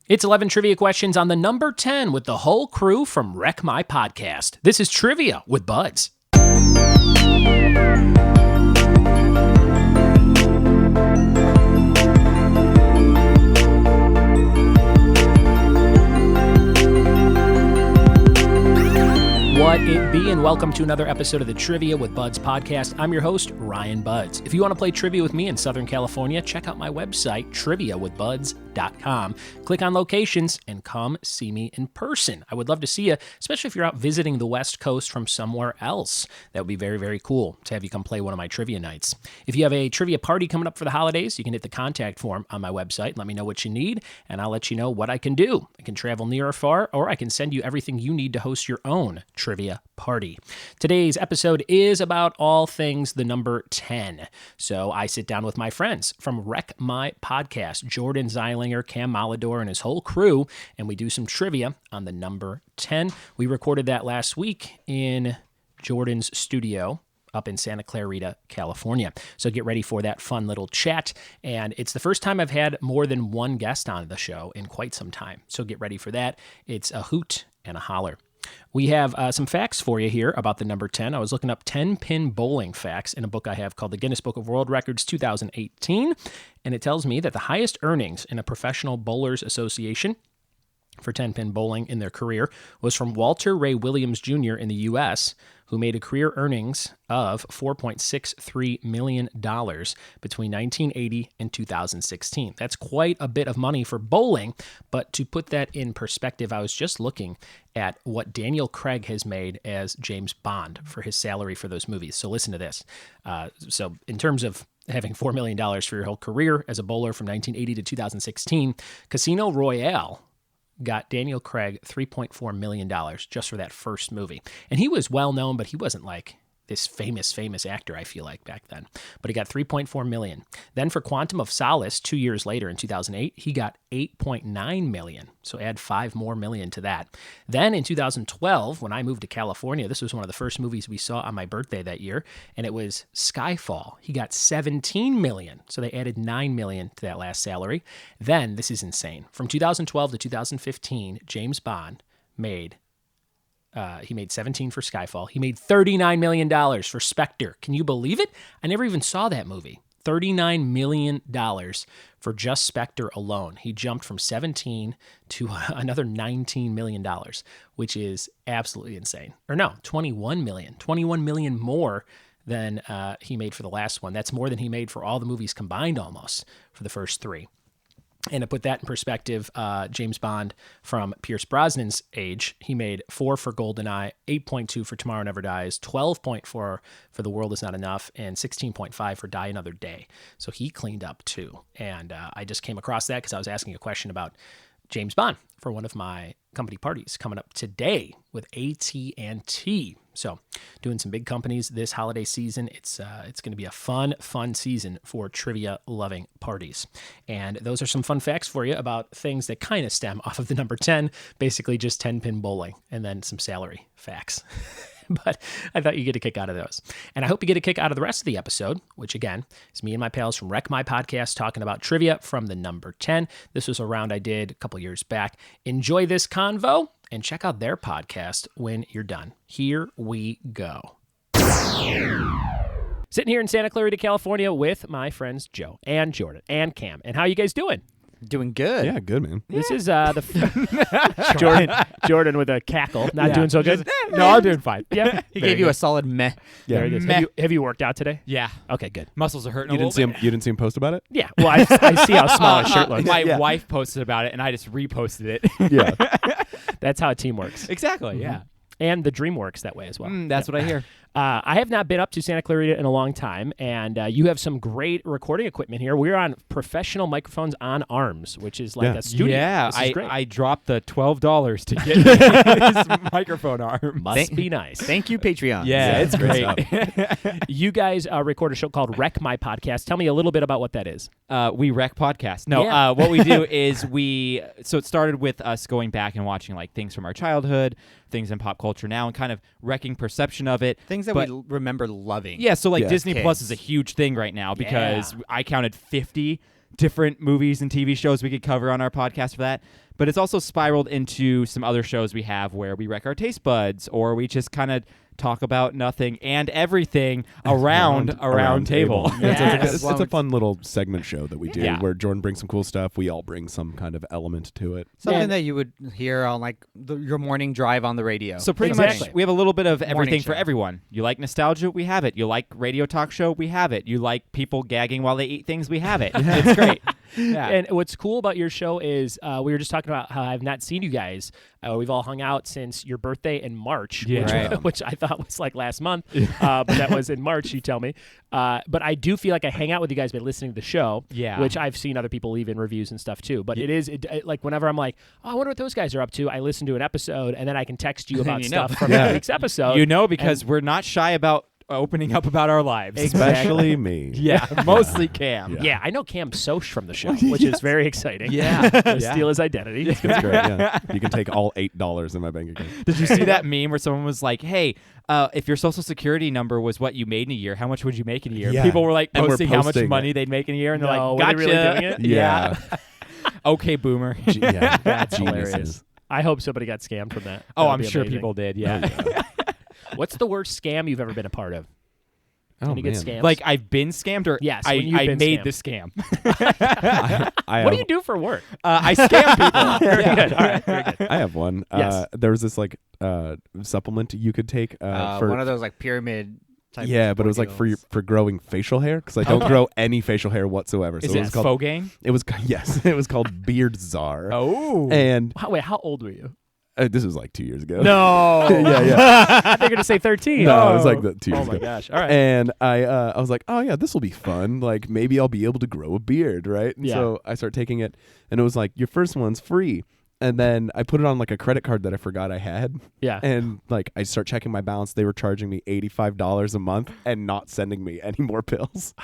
It's 11 trivia questions on the number 10 with the whole crew from Wreck My Podcast. This is Trivia with Buds. What it be, and welcome to another episode of the Trivia with Buds podcast. I'm your host, Ryan Buds. If you want to play trivia with me in Southern California, check out my website, triviawithbuds.com. Click on locations and come see me in person. I would love to see you, especially if you're out visiting the West Coast from somewhere else. That would be very, very cool to have you come play one of my trivia nights. If you have a trivia party coming up for the holidays, you can hit the contact form on my website and let me know what you need, and I'll let you know what I can do. I can travel near or far, or I can send you everything you need to host your own trivia party. Today's episode is about all things the number 10. So I sit down with my friends from Wreck My Podcast, Jordan Zeilinger, Cam Malidor, and his whole crew, and we do some trivia on the number 10. We recorded that last week in Jordan's studio up in Santa Clarita, California. So get ready for that fun little chat. And it's the first time I've had more than one guest on the show in quite some time. So get ready for that. It's a hoot and a holler. We have some facts for you here about the number 10. I was looking up 10-pin bowling facts in a book I have called the Guinness Book of World Records 2018, and it tells me that the highest earnings in a Professional Bowlers Association for 10-pin bowling in their career was from Walter Ray Williams Jr. in the U.S., who made a career earnings of $4.63 million between 1980 and 2016. That's quite a bit of money for bowling, but to put that in perspective, I was just looking at what Daniel Craig has made as James Bond for his salary for those movies. So listen to this. So in terms of having $4 million for your whole career as a bowler from 1980 to 2016, Casino Royale got Daniel Craig $3.4 million just for that first movie. And he was well known, but he wasn't like this famous actor, I feel like, back then. But he got $3.4 million. Then for Quantum of Solace, 2 years later in 2008, he got $8.9 million. So add $5 more million to that. Then in 2012, when I moved to California, this was one of the first movies we saw on my birthday that year, and it was Skyfall. He got $17 million. So they added $9 million to that last salary. Then, this is insane, from 2012 to 2015, James Bond made he made 17 for Skyfall. He made $39 million for Spectre. Can you believe it? I never even saw that movie. $39 million for just Spectre alone. He jumped from 17 to another $19 million, which is absolutely insane. Or no, 21 million. 21 million more than he made for the last one. That's more than he made for all the movies combined almost for the first three. And to put that in perspective, James Bond from Pierce Brosnan's age, he made 4 for GoldenEye, 8.2 for Tomorrow Never Dies, 12.4 for The World Is Not Enough, and 16.5 for Die Another Day. So he cleaned up too. And I just came across that because I was asking a question about James Bond for one of my company parties coming up today with AT&T. So doing some big companies this holiday season. It's going to be a fun season for trivia-loving parties. And those are some fun facts for you about things that kind of stem off of the number 10, basically just 10-pin bowling, and then some salary facts. But I thought you'd get a kick out of those. And I hope you get a kick out of the rest of the episode, which, again, is me and my pals from Wreck My Podcast talking about trivia from the number 10. This was a round I did a couple years back. Enjoy this convo and check out their podcast when you're done. Here we go. Sitting here in Santa Clarita, California with my friends Joe and Jordan and Cam. And how you guys doing? Doing good. Yeah, good, man. This is Jordan with a cackle. Not doing so good? No, I'm doing fine. Yeah. He gave you a solid meh. Yeah. There it is. Meh. Have you worked out today? Yeah. Okay, good. Muscles are hurting You a didn't see little him. You didn't see him post about it. Yeah. Well, I see how small his shirt looks. My wife posted about it, and I just reposted it. Yeah. That's how a team works. Exactly, yeah. And the dream works that way as well. That's what I hear. I have not been up to Santa Clarita in a long time, and you have some great recording equipment here. We're on professional microphones on arms, which is like a studio. Yeah, This is great. I dropped the $12 to get this microphone arm. Must be nice. Thank you, Patreon. Yeah, it's great. You guys record a show called Wreck My Podcast. Tell me a little bit about what that is. We Wreck Podcast. No, Yeah. what we do is so it started with us going back and watching like things from our childhood, things in pop culture now, and kind of wrecking perception of it. Things that we remember loving. Yeah, so like Yeah. Disney Plus Kids. is a huge thing right now because I counted 50 different movies and TV shows we could cover on our podcast for that. But it's also spiraled into some other shows we have where we wreck our taste buds, or we just kind of talk about nothing and everything around a round table. Yes. It's a fun little segment show that we do Yeah. where Jordan brings some cool stuff. We all bring some kind of element to it. Something Yeah. that you would hear on like your morning drive on the radio. So pretty Exactly. much we have a little bit of everything for show. everyone. You like nostalgia? We have it. You like radio talk show? We have it. You like people gagging while they eat things? We have it. It's great. Yeah. And what's cool about your show is we were just talking about how I've not seen you guys. We've all hung out since your birthday in March, Yeah. which, Right. which I thought was like last month, but that was in March, you tell me. But I do feel like I hang out with you guys by listening to the show, Yeah. which I've seen other people leave in reviews and stuff too. But it like whenever I'm like, oh, I wonder what those guys are up to, I listen to an episode and then I can text you about You know. stuff from that week's episode. You know, because we're not shy about opening up about our lives. Especially me. Yeah, mostly Cam. Yeah, I know Cam Soch from the show, which is very exciting. Yeah. Yeah. Steal his identity. It's great. Yeah. You can take all $8 in my bank account. Did you see that meme where someone was like, "Hey, if your social security number was what you made in a year, how much would you make in a year?" Yeah. People were like And we're posting how much posting money it. they'd make in a year, and they're No, like, were "Gotcha." they really doing it? Yeah. Okay, boomer. Yeah. That's hilarious. Geniuses. I hope somebody got scammed from that. Oh, That would I'm be sure amazing. people did. Yeah. What's the worst scam you've ever been a part of? Oh, Any good man. scams? Like I've been scammed, or Yes, I when you've been made scammed. the scam. I What do have- you do for work? I scam people. Very Yeah. good. All right, very good. I have one. Yes. There was this like supplement you could take for one of those like pyramid type. yeah, but it was like for growing facial hair because I don't grow any facial hair whatsoever. So Is it it was called Fogang? it was yes, it was called Beard Czar. Oh. And Wait, how old were you? this was like 2 years ago. No. yeah. I think you're going to say 13. No, it was like 2 Oh years my ago. gosh. All right. And I was like, oh yeah, this will be fun. Like maybe I'll be able to grow a beard, right? And Yeah. so I start taking it, and it was like your first one's free. And then I put it on like a credit card that I forgot I had. Yeah. And like I start checking my balance. They were charging me $85 a month and not sending me any more pills.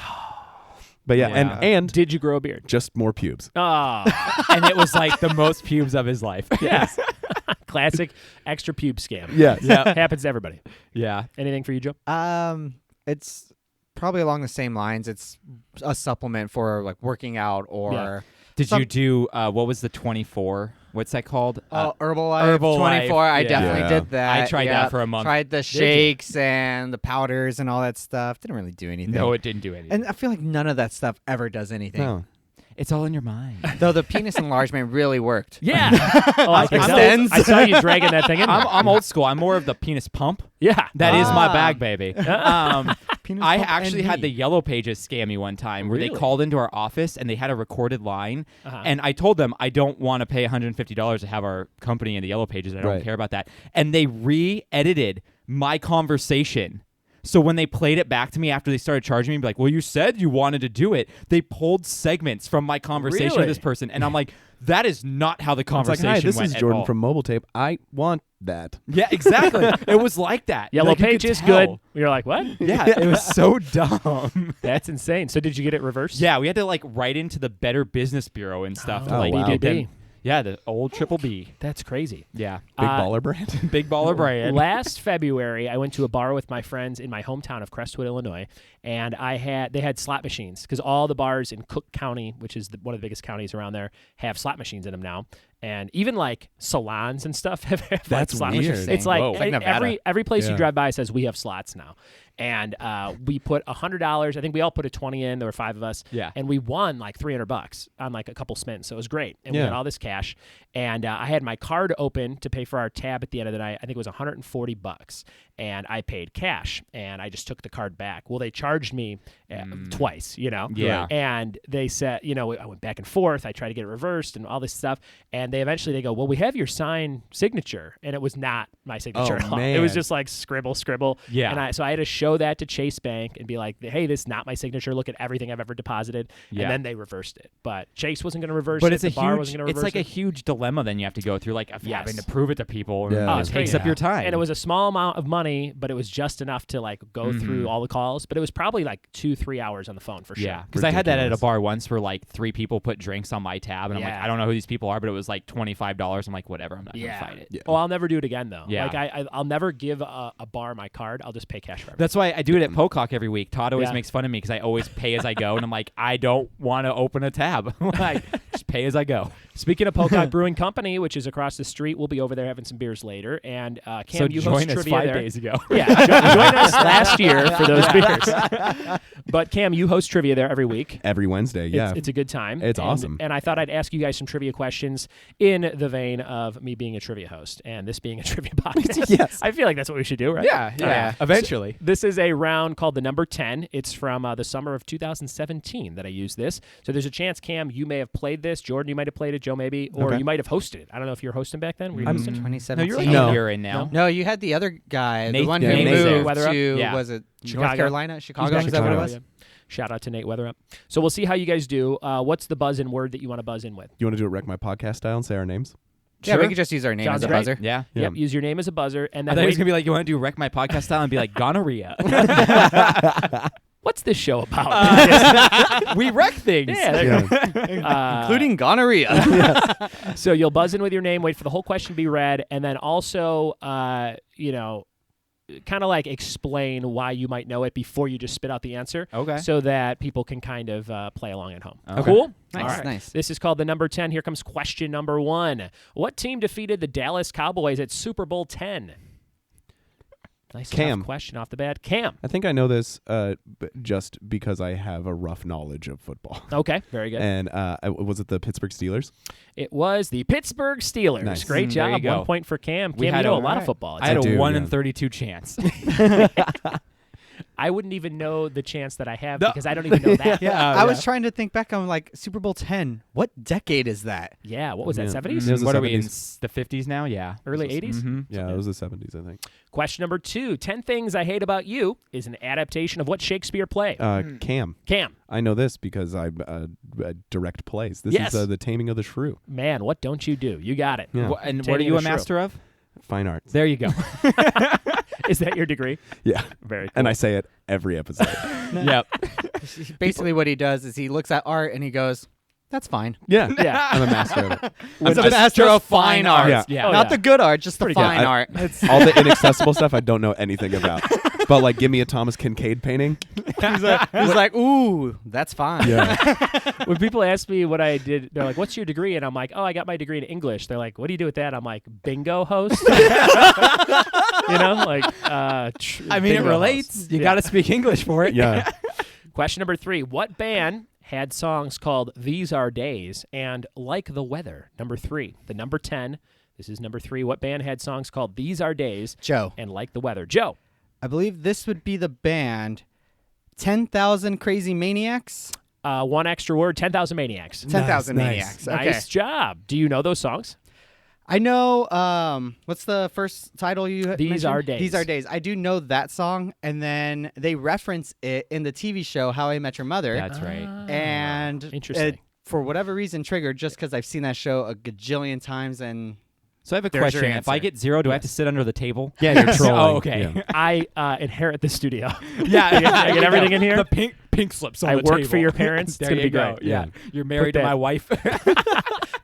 But yeah, Yeah. and Did you grow a beard? just more pubes. Oh, And it was like the most pubes of his life. yes. Classic extra pube scam. Yes. Yeah. Happens to everybody. Yeah. Anything for you, Joe? It's probably along the same lines. It's a supplement for like working out or Yeah. Did Some- you do what was the 24? What's that called? Herbalife, Herbalife, 24. I yeah. definitely Yeah. did that. I tried that for a month. Tried the you? shakes and the powders and all that stuff. Didn't really do anything. No, it didn't do anything. And I feel like none of that stuff ever does anything. No. It's all in your mind. Though the penis enlargement really worked. Yeah. Oh, I can tell. Extends. I saw you dragging that thing in. I'm old school. I'm more of the penis pump. Yeah. That is my Ah. bag, baby. Penis I pump actually and had the me. Yellow Pages scam me one time where they Really? called into our office and they had a recorded line. Uh-huh. And I told them I don't want to pay $150 to have our company in the Yellow Pages. I don't Right. care about that. And they re-edited my conversation. So when they played it back to me after they started charging me, be like, well, you said you wanted to do it. They pulled segments from my conversation Really? with this person. And I'm like, that is not how the It's like, conversation hi, this went is at Jordan all. from Mobile Tape. I want that. Yeah, exactly. It was like that. Yellow Like, you could Pages, tell. good. You're like, what? Yeah, it was so dumb. That's insane. So did you get it reversed? Yeah, we had to like write into the Better Business Bureau and stuff to Oh, like wow. get them. BBB. Yeah, the old Triple B. That's crazy. Yeah, Big baller brand. big baller brand. Last February, I went to a bar with my friends in my hometown of Crestwood, Illinois, and they had slot machines because all the bars in Cook County, which is one of the biggest counties around there, have slot machines in them now. And even like salons and stuff have like, That's slot weird. machines. It's like, Whoa. It's like Nevada. every place you Yeah. drive by says we have slots now. And we put $100. I think we all put a 20 in. There were 5 of us. Yeah. And we won like $300 on like a couple spins. So it was great. And we Yeah. had all this cash. And I had my card open to pay for our tab at the end of the night. I think it was $140. And I paid cash. And I just took the card back. Well, they charged me twice, you know? Yeah. And they said, you know, I went back and forth. I tried to get it reversed and all this stuff. And they go, well, we have your signed signature. And it was not my signature Oh, at all. It was man. just like scribble. Yeah. And so I had to show that to Chase Bank and be like, hey, this is not my signature. Look at everything I've ever deposited. Yeah. And then they reversed it. But Chase wasn't going to reverse But it. it's a the bar huge. wasn't going to It's reverse like a it. huge dilemma. Then you have to go through like of Yes. having to prove it to people. Yeah. Oh, it it's takes crazy. up your time. And it was a small amount of money, but it was just enough to like go through all the calls. But it was probably like 2-3 hours on the phone for sure. Yeah, because I had that at a Ridiculous. bar once where like 3 people put drinks on my tab, and I'm Yeah. like, I don't know who these people are, but it was like like $25. I'm like, whatever, I'm not gonna fight it. Yeah. Oh, I'll never do it again though. Yeah. Like I'll never give a bar my card. I'll just pay cash for everything. That's why I do it at Pocock every week. Todd always Yeah. makes fun of me because I always pay as I go, and I'm like, I don't want to open a tab. Like, just pay as I go. Speaking of Pocock Brewing Company, which is across the street, we'll be over there having some beers later. And Cam, So you join host us trivia 5 there. days ago. Yeah, join us last year for those beers. But Cam, you host trivia there every week. Every Wednesday. Yeah. It's a good time. It's And- awesome. And I thought I'd ask you guys some trivia questions in the vein of me being a trivia host and this being a trivia podcast. Yes. I feel like that's what we should do, right? Yeah. Eventually. This is a round called the number 10. It's from the summer of 2017 that I used this. So there's a chance, Cam, you may have played this. Jordan, you might have played it. Joe, maybe. Or Okay. you might have hosted it. I don't know if you were hosting back then. Were you hosting? 2017. No, you're like No. a year in now. No, you had the other guy, Nate- the one yeah, who Nate moved Weatherup. to, Yeah. was it Chicago. North Carolina? Chicago? He's Is that what it Chicago. was? Yeah. Shout out to Nate Weatherup. So we'll see how you guys do. What's the buzz in word that you want to buzz in with? You want to do it Wreck My Podcast style and say our names? Yeah, we Sure. could just use our name Sounds as a great. buzzer. Yeah. Yeah. Yep, use your name as a buzzer. And I then thought he was wait- gonna be like, you want to do Wreck My Podcast style and be like gonorrhea. what's this show about? We wreck things. Yeah, there you go. Including gonorrhea. So you'll buzz in with your name, wait for the whole question to be read, and then also, kind of like explain why you might know it before you just spit out the answer. Okay. So that people can kind of play along at home. Okay. Cool? Nice, All right. nice. This is called the number 10. Here comes question number 1. What team defeated the Dallas Cowboys at Super Bowl 10? Nice Cam. tough question off the bat. Cam. I think I know this just because I have a rough knowledge of football. Okay, very good. And was it the Pittsburgh Steelers? It was the Pittsburgh Steelers. Nice. Great There you job. go. 1 point for Cam. We Cam, had you know a- a lot of alright. football. I had I a do, 1 yeah. in 32 chance. I wouldn't even know the chance that I have because I don't even know that. I was trying to think back. I'm like, Super Bowl 10. What decade is that? Yeah, what was that, Yeah. 70s? It was the What are we in 70s. the 50s now? Yeah. Early 80s? Mm-hmm. Yeah, it was the 70s, I think. Question number 2. 10 Things I Hate About You is an adaptation of what Shakespeare play? Cam. Cam. I know this because I direct plays. This Yes. is The Taming of the Shrew. Man, what don't you do? You got it. Yeah. And what are Taming you of a the Shrew. master of? Fine arts. There you go. Is that your degree? Yeah. Very cool. And I say it every episode. Yep. Basically, what he does is he looks at art and he goes, "That's fine." yeah. Yeah. I'm a master of it. He's a just- master of fine art. Yeah. Yeah. Oh, Not yeah. the good art, just the Pretty good. fine I- art. All the inaccessible stuff I don't know anything about. But like, give me a Thomas Kincaid painting. He's like, "Ooh, that's fine." Yeah. When people ask me what I did, they're like, "What's your degree?" And I'm like, "Oh, I got my degree in English." They're like, "What do you do with that?" I'm like, "Bingo host." Like, I mean, it bingo relates. host. You Yeah. got to speak English for it. Yeah. Question number 3. What band had songs called These Are Days and Like the Weather? Number 3. The number 10. This is number 3. What band had songs called These Are Days Joe, and Like the Weather? Joe. I believe this would be the band 10,000 Crazy Maniacs. One extra word, 10,000 Maniacs. 10,000 nice. Maniacs. Okay. Nice job. Do you know those songs? I know. What's the first title you These mentioned? Are Days. These Are Days. I do know that song, and then they reference it in the TV show How I Met Your Mother. That's right. And Interesting. it, for whatever reason, triggered just because I've seen that show a gajillion times. And So I have a There's your question. If I answer. get 0, do I have to sit under the table? Yeah, you're trolling. Oh, okay. Yeah. I inherit the studio. Yeah, I get everything in here. The pink slips on I the work table. for your parents. It's There gonna you be go. great. Yeah. Yeah. You're married Put to my that- wife.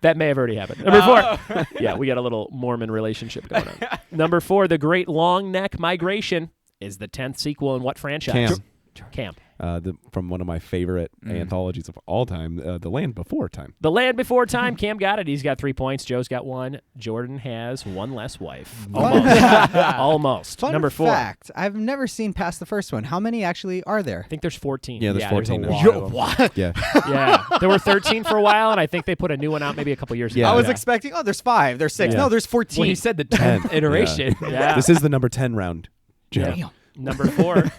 That may have already happened. Number 4. Yeah, we got a little Mormon relationship going on. Number 4, The Great Long Neck Migration is the 10th sequel in what franchise? Cam. From one of my favorite anthologies of all time, The Land Before Time. The Land Before Time. Cam got it. He's got 3 points. Joe's got 1. Jordan has 1 less wife. Almost. Almost. fun Number 4. fact, I've never seen past the first one. How many actually are there? I think there's 14. Yeah, there's 14 a now. lot of them. What? Yeah. Yeah. There were 13 for a while, and I think they put a new one out maybe a couple years ago. Yeah. I was Yeah. expecting. Oh, there's 5. There's 6. Yeah. No, there's 14. Well, he said the 10th iteration. Yeah. This is the number 10 round. Joe. Damn. Number 4.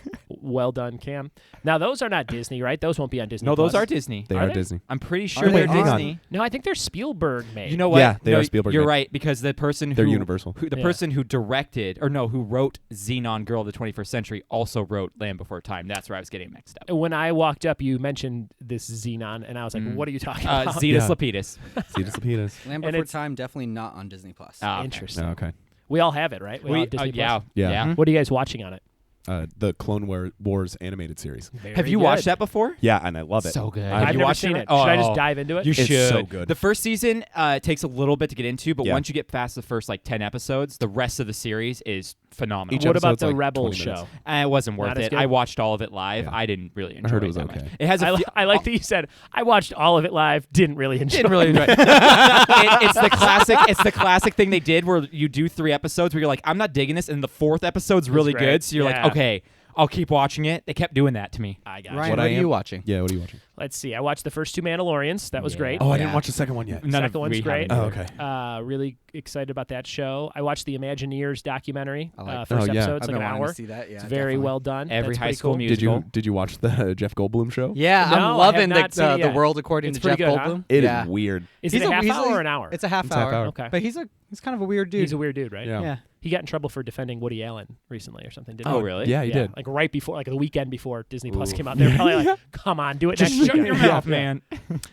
Well done, Cam. Now, those are not Disney, right? Those won't be on Disney. No, those Plus. are Disney. They Are are they? Disney. I'm pretty sure they they're on? Disney. No, I think they're Spielberg made. You know what? Yeah, they No, are Spielberg You're made. right, because the person They're who Universal. the Yeah. person who directed who wrote Xenon Girl of the 21st Century also wrote Land Before Time. That's where I was getting mixed up. When I walked up, you mentioned this Xenon, and I was like, what are you talking about? Zetus Yeah. Lapidus. Cetus Lapidus. Land And Before it's- Time definitely not on Disney Plus. Ah, okay. Interesting. Oh, okay. We all have it, right? We all have Disney Plus. yeah. Yeah. Yeah. What are you guys watching on it? the Clone Wars animated series. Have you watched that before? Yeah, and I love it. So good. I've Have you never watched seen it? it. Should I just Oh. dive into it? You It's should. so good. The first season takes a little bit to get into, but Yeah. once you get past the first 10 episodes, the rest of the series is phenomenal. Each What about episode's the like Rebels 20 minutes. show? It wasn't worth Not as it. good? I watched all of it live. Yeah. I didn't really enjoy heard it it was that okay. much. It has a I like that you said I watched all of it live. Didn't really enjoy. didn't really enjoy it. It's the classic. It's the classic thing they did where you do 3 episodes where you're like, I'm not digging this, and the 4th episode's really great. good. So you're Yeah. like, okay, I'll keep watching it. They kept doing that to me. I got Ryan, you. What what I are am- you watching? Yeah, what are you watching? Let's see. I watched the first 2 Mandalorians. That was Yeah. great. Oh, I Yeah. didn't watch the second one yet. None Second of one's we great. haven't. Oh, okay. Really excited about that show. I watched the Imagineers documentary. I like First Oh, yeah. episode. It's I've like been an wanting hour. to see that. Yeah, It's very definitely. well done. Every That's high pretty school cool. musical. Did you watch the Jeff Goldblum show? Yeah, No, I I'm have loving not seen it the yet. world according It's to Jeff pretty good, huh? Goldblum. It is yeah. weird. Is He's it a half he's hour or an hour? It's a half It's a half hour. hour. Okay. But he's kind of a weird dude. He's a weird dude, right? Yeah. Yeah. He got in trouble for defending Woody Allen recently or something, didn't Oh, he? really? Yeah, he did. Like right before, like the weekend before Disney Plus Ooh. came out. They were probably like, come on, do it Just next shut week. your Yeah. mouth, Yeah. man.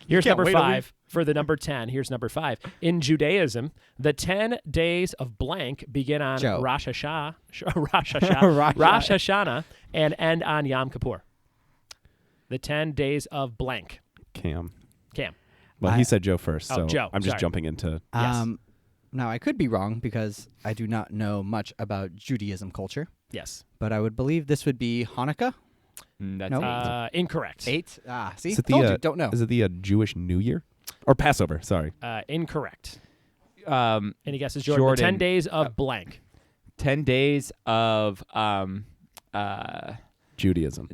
Here's can't number wait a week. 5 for the number 10. Here's number 5. In Judaism, the 10 days of blank begin on Joe. Rosh Hashanah and end on Yom Kippur. The 10 days of blank. Cam. Cam. Well, he said Joe first, Oh, so Joe, I'm just sorry. jumping into. Yes. Now, I could be wrong because I do not know much about Judaism culture, Yes. but I would believe this would be Hanukkah. That's No. 8. Incorrect. 8? See? Is it Told the you, don't know. Is it the Jewish New Year or Passover? Sorry. Incorrect. Um, Any guesses, Jordan? The 10 Jordan. days of blank. 10 days of Judaism.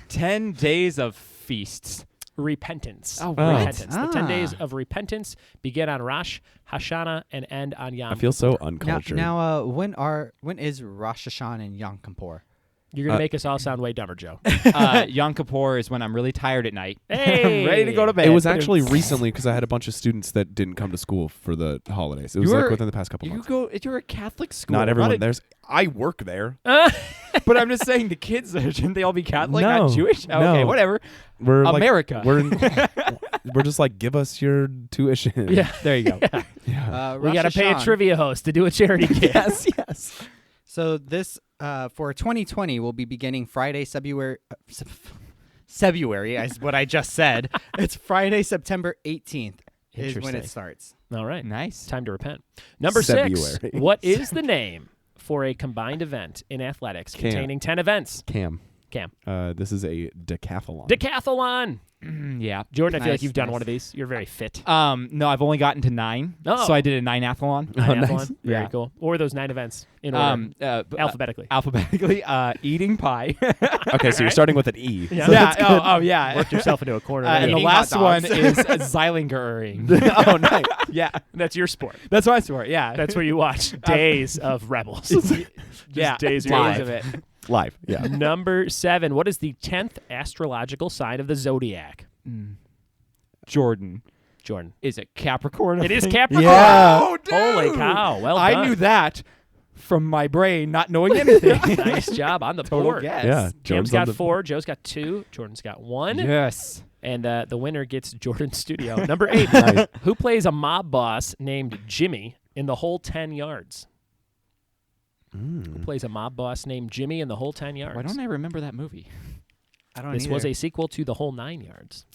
10 days of feasts. Repentance. Oh, Repentance. The 10 Ah. days of repentance begin on Rosh Hashanah and end on Yom I feel so Kippur. uncultured. Now, when is Rosh Hashanah and Yom Kippur? You're going to make us all sound way dumber, Joe. Yom Kippur is when I'm really tired at night. Hey! I'm ready to go to bed. it was actually recently because I had a bunch of students that didn't come to school for the holidays. It was like You're- within the past couple months. You're a Catholic school. Not everyone. a- There's. I work there. but I'm just saying the kids shouldn't they all be Catholic, No. not Jewish? No. Okay, whatever. We're like- America. we're just like, give us your tuition. Yeah. There you go. Yeah. We Rosh got to pay a Hashanah. trivia host to do a charity kid. yes. So this for 2020 will be beginning Friday, February is what I just said. It's Friday, September 18th is when Interesting. it starts. All right. Nice. Time to repent. Number 6. February. What is the name for a combined event in athletics Cam. containing 10 events? Cam. Cam. This is a decathlon. Decathlon. Yeah. Jordan, I feel like Nice, you've done nice. one of these. You're very fit. No, I've only gotten to 9. Oh. So I did a 9-athlon. Triathlon. nice. Very Yeah. cool. Or those 9 events in order. Alphabetically. Alphabetically. Eating pie. Okay, so you're starting with an E. Yeah. So yeah. that's good. Oh, yeah. Worked yourself into a corner. And the there. Eating last hot one dogs. is Zeilingering. Oh, nice. Yeah. That's your sport. That's my sport. Yeah. That's where you watch Days of Rebels. yeah. days Days of of it. Live. Yeah. Number 7. What is the 10th astrological sign of the zodiac? Jordan. Jordan. Is it Capricorn? It is Capricorn. Yeah. Oh, dude. Holy cow. Well I done. knew that from my brain not knowing anything. Nice job on the Total board. guess. Yeah. Cam's Jordan's got on the- 4. Joe's got 2. Jordan's got 1. Yes. And the winner gets Jordan Studio. Number 8. Nice. Who plays a mob boss named Jimmy in the whole 10 yards? Who plays a mob boss named Jimmy in the whole 10 yards? Why don't I remember that movie? I don't This either. was a sequel to the whole 9 yards.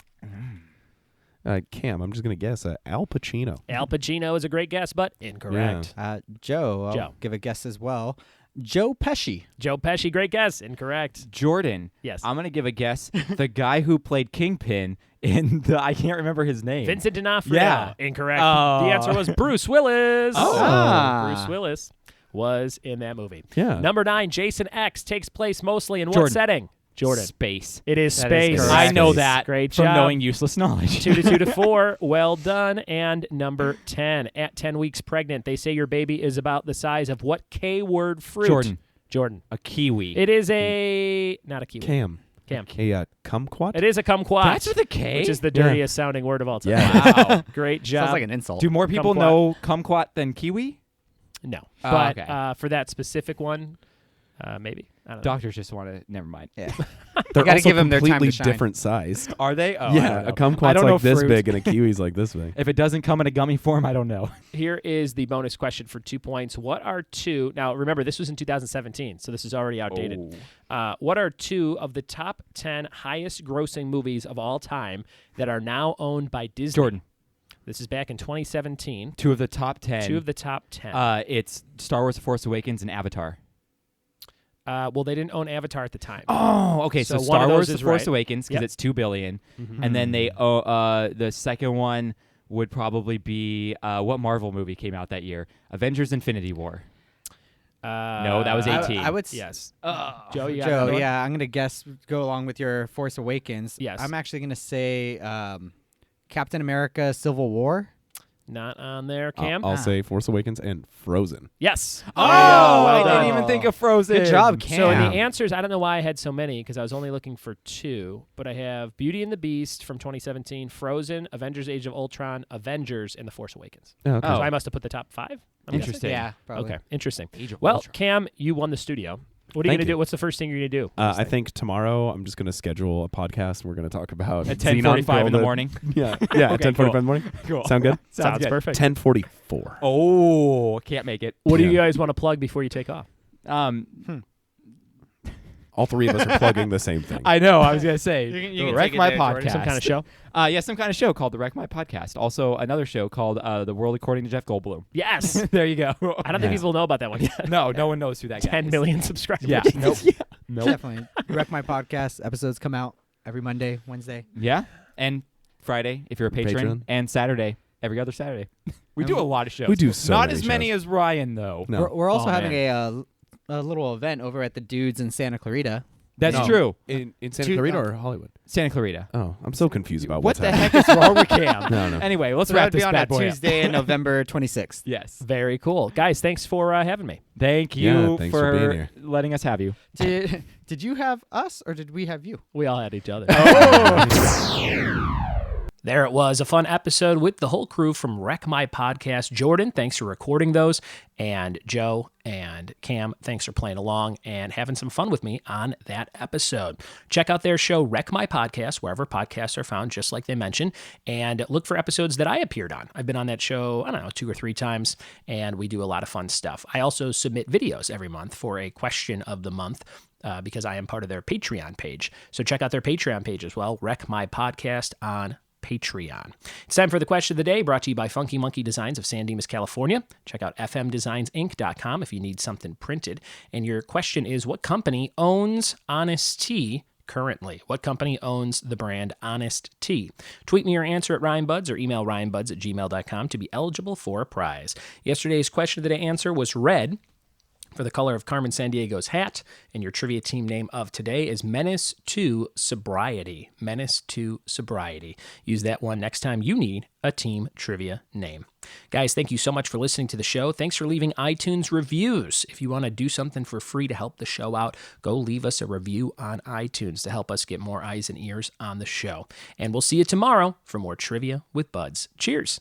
Cam, I'm just gonna guess Al Pacino. Al Pacino is a great guess, but incorrect. Joe, I'll Joe. give a guess as well. Joe Pesci. Joe Pesci, great guess. Incorrect. Jordan. Yes. I'm going to give a guess. The guy who played Kingpin in the... I can't remember his name. Vincent D'Onofrio. Yeah. Incorrect. Oh. The answer was Bruce Willis. Oh. Ah. Bruce Willis was in that movie. Yeah. Number 9, Jason X takes place mostly in what Jordan. setting? Jordan. Space. It is That space. is I correct. know Space. that Great from job. knowing useless knowledge. 2 to 4. Well done. And number 10, at 10 weeks pregnant, they say your baby is about the size of what K-word fruit? Jordan. Jordan. A kiwi. It is a... Not a kiwi. Cam. Cam. A kumquat. It is a kumquat. That's with a K? Which is the Yeah. dirtiest sounding word of all time. Yeah. Wow. Great job. Sounds like an insult. Do more people Kumquat. know kumquat than kiwi? No. Oh, But okay. for that specific one, maybe. I don't know. Doctors just want to... Never mind. Yeah. They're gotta also give 'em their time to completely shine. different sized. Are they? Oh, I yeah, don't know. a kumquat's I don't know like this fruit. big and a kiwi's like this big. If it doesn't come in a gummy form, I don't know. Here is the bonus question for 2 points. What are two? Now, remember, this was in 2017, so this is already outdated. What are two of the top 10 highest grossing movies of all time that are now owned by Disney? Jordan, This is back in 2017. two of the top 10. Two of the top 10. It's Star Wars: The Force Awakens and Avatar. Well, they didn't own Avatar at the time. Oh, okay. So, So one Star of those Wars: The is Force right. Awakens because Yep. it's $2 billion, and then they the second one would probably be what Marvel movie came out that year? Avengers: Infinity War. No, that was 18. I would. Yes. Joe, you got another Joe, one? yeah, I'm gonna guess. Go along with your Force Awakens. Yes. I'm actually gonna say Captain America: Civil War. Not on there, Cam. I'll say Force Awakens and Frozen. Yes. Oh, well I done. didn't even think of Frozen. Good job, Cam. So in Yeah. the answers, I don't know why I had so many because I was only looking for two, but I have Beauty and the Beast from 2017, Frozen, Avengers: Age of Ultron, Avengers, and The Force Awakens. Oh, okay. So I must have put the top 5. I'm guessing. Interesting. Yeah, probably. Okay, interesting. Age of Well, Ultron. Cam, you won the studio. What are you Thank going to you. do? What's the first thing you're going to do? I think tomorrow I'm just going to schedule a podcast and we're going to talk about At Xenon 10:45 in the Golden. morning. Yeah, yeah, at Okay, 10:45 cool. in the morning. Cool. Sound good? Sounds good. perfect. 10:44. Oh, can't make it. What do you Yeah. guys want to plug before you take off? All three of us are plugging the same thing. I know. I was gonna say you the can Wreck take it My there, Podcast. Jordan. Some kind of show? Yeah, some kind of show called the Wreck My Podcast. Also, another show called The World According to Jeff Goldblum. Yes. There you go. I don't think people know about that one yet. No one knows who that guy 10 is. million subscribers. Yeah. Nope. Nope. Definitely. Wreck My Podcast episodes come out every Monday, Wednesday. Yeah, and Friday if you're a patron, Patron. and Saturday every other Saturday. We And do a lot of shows. We do so not many as many shows. as Ryan though. No. We're also Oh, having man. a little event over at the Dudes in Santa Clarita. That's No. true. in Santa Two- Clarita or Hollywood? Santa Clarita. Oh, I'm so confused about What what's the happening. heck is wrong with Cam? No. Anyway, let's So wrap that'd be this on bad a boy up. Tuesday, November 26th. Yes. Very cool. Guys, thanks for having me. Thank Yeah, you thanks for being here. letting us have you. Did you have us or did we have you? We all had each other. Oh. There it was, a fun episode with the whole crew from Wreck My Podcast. Jordan, thanks for recording those. And Joe and Cam, thanks for playing along and having some fun with me on that episode. Check out their show, Wreck My Podcast, wherever podcasts are found, just like they mentioned. And look for episodes that I appeared on. I've been on that show, I don't know, 2 or 3 times, and we do a lot of fun stuff. I also submit videos every month for a question of the month. Because I am part of their Patreon page. So check out their Patreon page as well, Wreck My Podcast on Patreon. It's time for the question of the day, brought to you by Funky Monkey Designs of San Dimas, California. Check out fmdesignsinc.com if you need something printed. And your question is, what company owns Honest Tea currently? What company owns the brand Honest Tea? Tweet me your answer at RyanBuds or email ryanbuds@gmail.com to be eligible for a prize. Yesterday's question of the day answer was red, for the color of Carmen Sandiego's hat, and your trivia team name of today is Menace to Sobriety. Menace to Sobriety. Use that one next time you need a team trivia name. Guys, thank you so much for listening to the show. Thanks for leaving iTunes reviews. If you want to do something for free to help the show out, go leave us a review on iTunes to help us get more eyes and ears on the show. And we'll see you tomorrow for more Trivia with Buds. Cheers.